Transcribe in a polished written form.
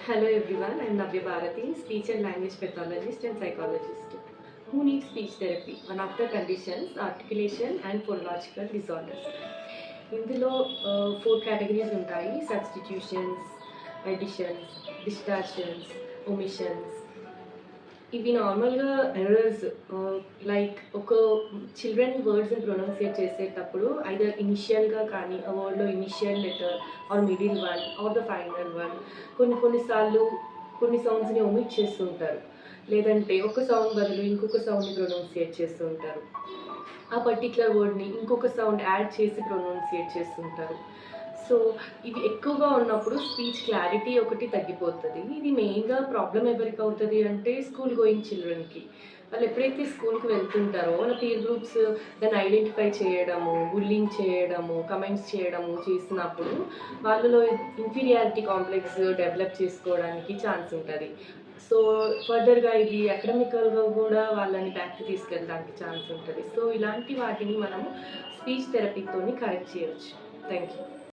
Hello everyone, I am Navya Bharati, speech and language pathologist and psychologist. Who needs speech therapy? One of the conditions, articulation and phonological disorders. ఇందులో 4 categories ఉంటాయి: substitutions, additions, distortions, omissions. ఇవి నార్మల్గా errors, like ఒక children వర్డ్స్ని pronunciate చేసేటప్పుడు either ఇనిషియల్గా కానీ ఆ వర్డ్లో initial letter or middle one or the final one కొన్నిసార్లు కొన్ని సౌండ్స్ని ఒమిట్ చేస్తుంటారు, లేదంటే ఒక సౌండ్ బదులు ఇంకొక సౌండ్ని ప్రొనౌన్సియేట్ చేస్తుంటారు. ఆ పర్టిక్యులర్ వర్డ్ని ఇంకొక సౌండ్ యాడ్ చేసి ప్రొనౌన్సియేట్ చేస్తుంటారు. సో ఇవి ఎక్కువగా ఉన్నప్పుడు స్పీచ్ క్లారిటీ ఒకటి తగ్గిపోతుంది. ఇది మెయిన్గా ప్రాబ్లం ఎవరికి అవుతుంది అంటే స్కూల్ గోయింగ్ చిల్డ్రన్కి. వాళ్ళు ఎప్పుడైతే స్కూల్కి వెళ్తుంటారో వాళ్ళ పీర్ గ్రూప్స్ దాన్ని ఐడెంటిఫై చేయడము, బుల్లింగ్ చేయడము, కమెంట్స్ చేయడము చేసినప్పుడు వాళ్ళలో ఇన్ఫీరియారిటీ కాంప్లెక్స్ డెవలప్ చేసుకోవడానికి ఛాన్స్ ఉంటుంది. సో ఫర్దర్గా ఇది అకాడమికల్గా కూడా వాళ్ళని బ్యాక్కి తీసుకెళ్ళడానికి ఛాన్స్ ఉంటుంది. సో ఇలాంటి వాటిని మనము స్పీచ్ థెరపీతోని కరెక్ట్ చేయవచ్చు. Thank you.